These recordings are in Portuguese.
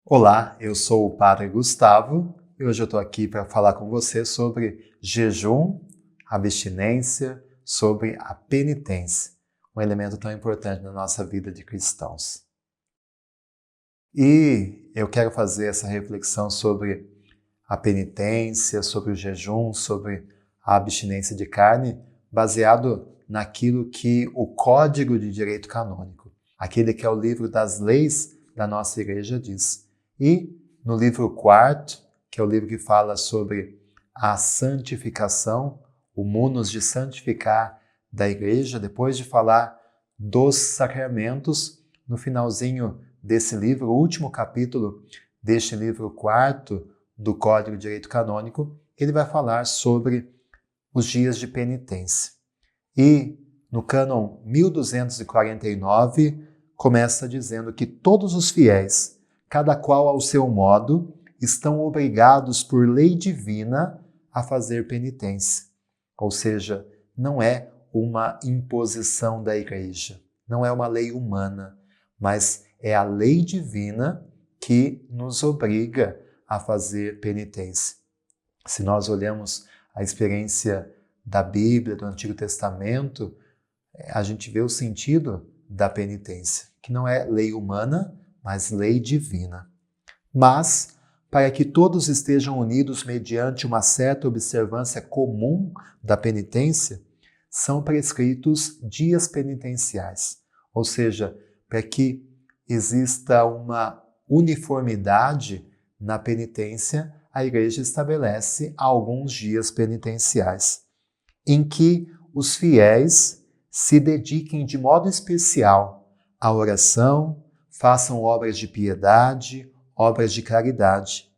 Olá, eu sou o Padre Gustavo e hoje eu estou aqui para falar com você sobre jejum, abstinência, sobre a penitência, um elemento tão importante na nossa vida de cristãos. E eu quero fazer essa reflexão sobre a penitência, sobre o jejum, sobre a abstinência de carne, baseado naquilo que o Código de Direito Canônico, aquele que é o livro das leis da nossa igreja, diz. E no livro 4º, que é o livro que fala sobre a santificação, o munus de santificar da igreja, depois de falar dos sacramentos, no finalzinho desse livro, o último capítulo deste livro 4º do Código de Direito Canônico, ele vai falar sobre os dias de penitência. E no cânon 1249, começa dizendo que todos os fiéis, cada qual ao seu modo, estão obrigados por lei divina a fazer penitência. Ou seja, não é uma imposição da igreja, não é uma lei humana, mas é a lei divina que nos obriga a fazer penitência. Se nós olhamos a experiência da Bíblia, do Antigo Testamento, a gente vê o sentido da penitência, que não é lei humana, mas lei divina. Mas, para que todos estejam unidos mediante uma certa observância comum da penitência, são prescritos dias penitenciais, ou seja, para que exista uma uniformidade na penitência, a Igreja estabelece alguns dias penitenciais, em que os fiéis se dediquem de modo especial à oração, façam obras de piedade, obras de caridade,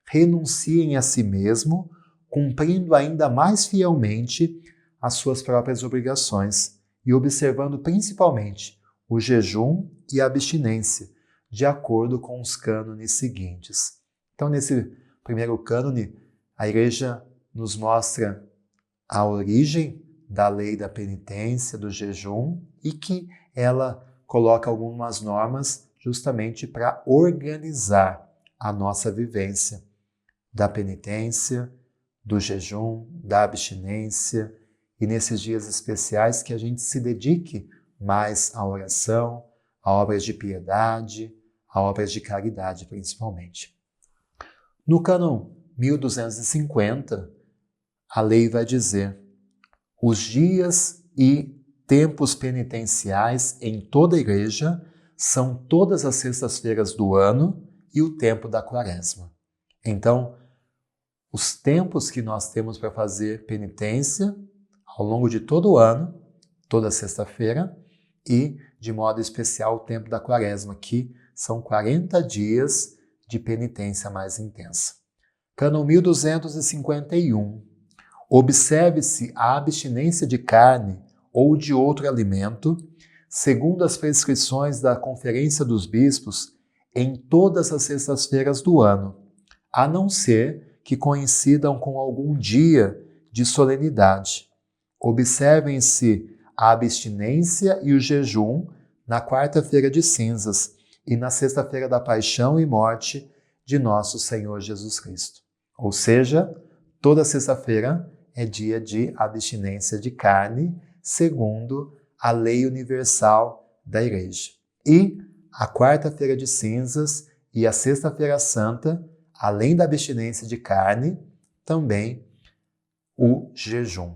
renunciem a si mesmo, cumprindo ainda mais fielmente as suas próprias obrigações e observando principalmente o jejum e a abstinência, de acordo com os cânones seguintes. Então, nesse primeiro cânone, a Igreja nos mostra a origem da lei da penitência, do jejum, e que ela coloca algumas normas justamente para organizar a nossa vivência da penitência, do jejum, da abstinência, e nesses dias especiais que a gente se dedique mais à oração, a obras de piedade, a obras de caridade principalmente. No cânon 1250, a lei vai dizer: os dias e tempos penitenciais em toda a igreja são todas as sextas-feiras do ano e o tempo da quaresma. Então, os tempos que nós temos para fazer penitência ao longo de todo o ano, toda sexta-feira, e de modo especial o tempo da quaresma, que são 40 dias de penitência mais intensa. Cânon 1251. Observe-se a abstinência de carne ou de outro alimento, segundo as prescrições da Conferência dos Bispos, em todas as sextas-feiras do ano, a não ser que coincidam com algum dia de solenidade. Observem-se a abstinência e o jejum na quarta-feira de cinzas e na sexta-feira da paixão e morte de nosso Senhor Jesus Cristo. Ou seja, toda sexta-feira é dia de abstinência de carne, segundo a lei universal da Igreja. E a quarta-feira de cinzas e a sexta-feira santa, além da abstinência de carne, também o jejum.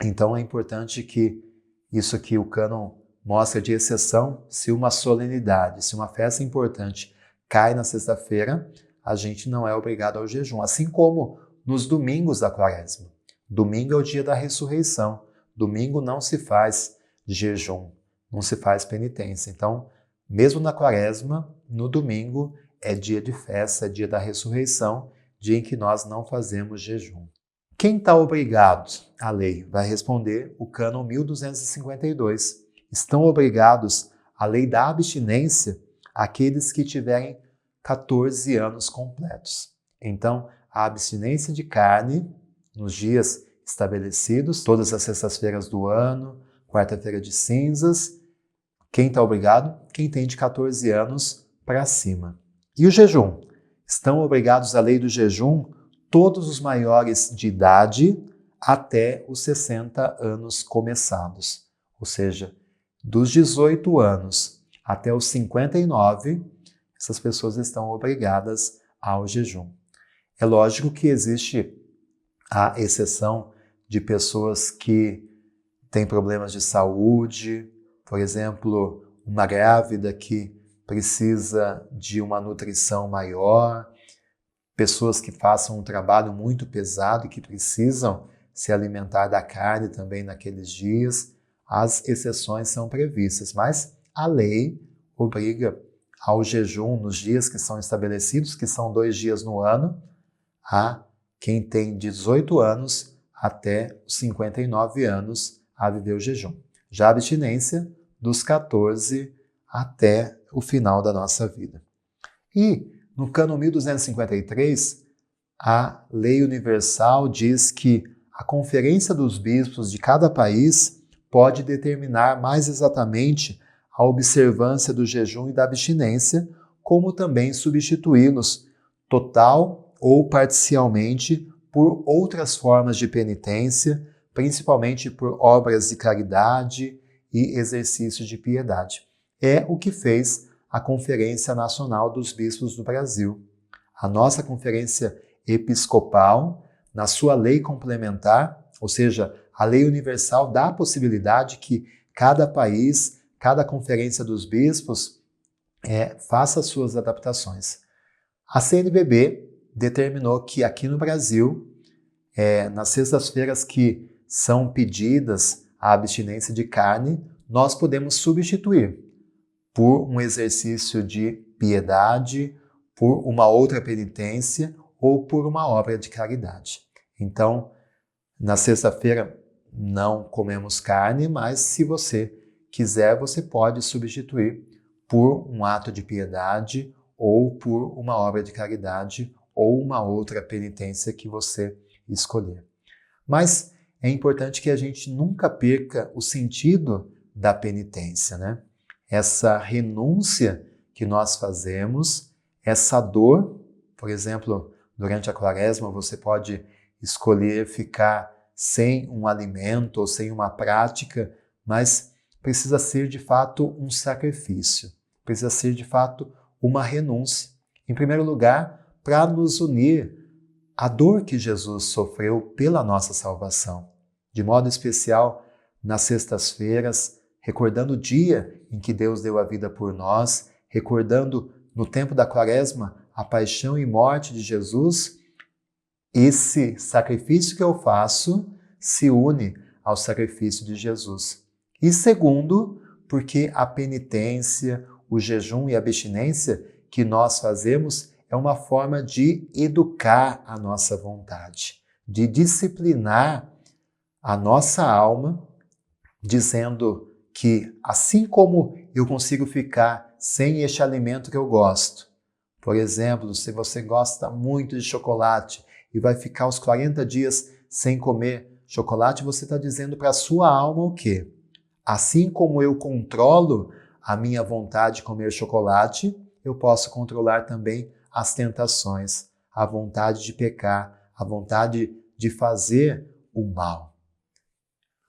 Então é importante que isso aqui o cânon mostra de exceção, se uma solenidade, se uma festa importante cai na sexta-feira, a gente não é obrigado ao jejum, assim como nos domingos da quaresma. Domingo é o dia da ressurreição. Domingo não se faz jejum, não se faz penitência. Então, mesmo na quaresma, no domingo é dia de festa, é dia da ressurreição, dia em que nós não fazemos jejum. Quem está obrigado à lei? Vai responder o cânon 1252. Estão obrigados à lei da abstinência aqueles que tiverem 14 anos completos. Então, a abstinência de carne, nos dias estabelecidos, todas as sextas-feiras do ano, quarta-feira de cinzas. Quem está obrigado? Quem tem de 14 anos para cima. E o jejum? Estão obrigados à lei do jejum todos os maiores de idade até os 60 anos começados. Ou seja, dos 18 anos até os 59, essas pessoas estão obrigadas ao jejum. É lógico que existe a exceção de pessoas que têm problemas de saúde, por exemplo, uma grávida que precisa de uma nutrição maior, pessoas que façam um trabalho muito pesado e que precisam se alimentar da carne também naqueles dias. As exceções são previstas, mas a lei obriga ao jejum nos dias que são estabelecidos, que são 2 dias no ano, a quem tem 18 anos até os 59 anos a viver o jejum. Já a abstinência dos 14 até o final da nossa vida. E no Cânon 1253, a lei universal diz que a Conferência dos Bispos de cada país pode determinar mais exatamente a observância do jejum e da abstinência, como também substituí-los, total ou parcialmente, por outras formas de penitência, principalmente por obras de caridade e exercícios de piedade. É o que fez a Conferência Nacional dos Bispos do Brasil. A nossa Conferência Episcopal, na sua lei complementar, ou seja, a lei universal dá a possibilidade que cada país, cada Conferência dos Bispos faça as suas adaptações. A CNBB determinou que aqui no Brasil, nas sextas-feiras que são pedidas a abstinência de carne, nós podemos substituir por um exercício de piedade, por uma outra penitência ou por uma obra de caridade. Então, na sexta-feira não comemos carne, mas se você quiser, você pode substituir por um ato de piedade ou por uma obra de caridade ou uma outra penitência que você escolher. Mas é importante que a gente nunca perca o sentido da penitência, né? Essa renúncia que nós fazemos, essa dor, por exemplo, durante a quaresma você pode escolher ficar sem um alimento ou sem uma prática, mas precisa ser de fato um sacrifício, precisa ser de fato uma renúncia. Em primeiro lugar, para nos unir à dor que Jesus sofreu pela nossa salvação. De modo especial, nas sextas-feiras, recordando o dia em que Deus deu a vida por nós, recordando no tempo da quaresma a paixão e morte de Jesus, esse sacrifício que eu faço se une ao sacrifício de Jesus. E segundo, porque a penitência, o jejum e a abstinência que nós fazemos é uma forma de educar a nossa vontade, de disciplinar a nossa alma, dizendo que assim como eu consigo ficar sem este alimento que eu gosto, por exemplo, se você gosta muito de chocolate e vai ficar os 40 dias sem comer chocolate, você está dizendo para a sua alma o quê? Assim como eu controlo a minha vontade de comer chocolate, eu posso controlar também as tentações, a vontade de pecar, a vontade de fazer o mal.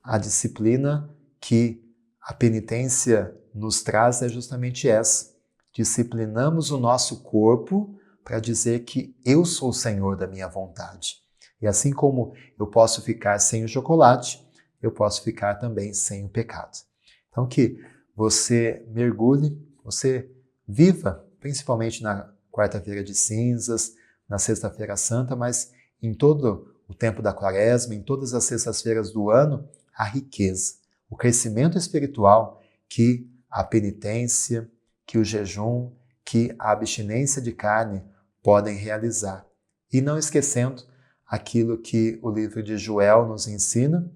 A disciplina que a penitência nos traz é justamente essa. Disciplinamos o nosso corpo para dizer que eu sou o Senhor da minha vontade. E assim como eu posso ficar sem o chocolate, eu posso ficar também sem o pecado. Então que você mergulhe, você viva, principalmente na quarta-feira de cinzas, na sexta-feira santa, mas em todo o tempo da quaresma, em todas as sextas-feiras do ano, a riqueza, o crescimento espiritual que a penitência, que o jejum, que a abstinência de carne podem realizar. E não esquecendo aquilo que o livro de Joel nos ensina,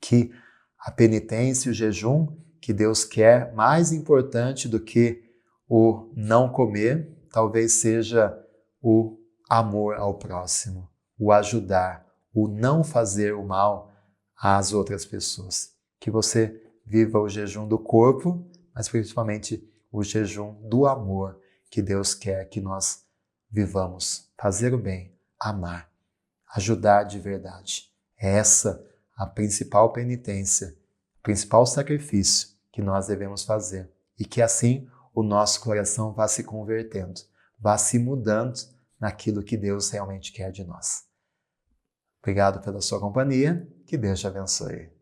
que a penitência e o jejum, que Deus quer, mais importante do que o não comer, talvez seja o amor ao próximo, o ajudar, o não fazer o mal às outras pessoas. Que você viva o jejum do corpo, mas principalmente o jejum do amor que Deus quer que nós vivamos. Fazer o bem, amar, ajudar de verdade. É essa a principal penitência, o principal sacrifício que nós devemos fazer. E que assim o nosso coração vá se convertendo, vá se mudando naquilo que Deus realmente quer de nós. Obrigado pela sua companhia, que Deus te abençoe.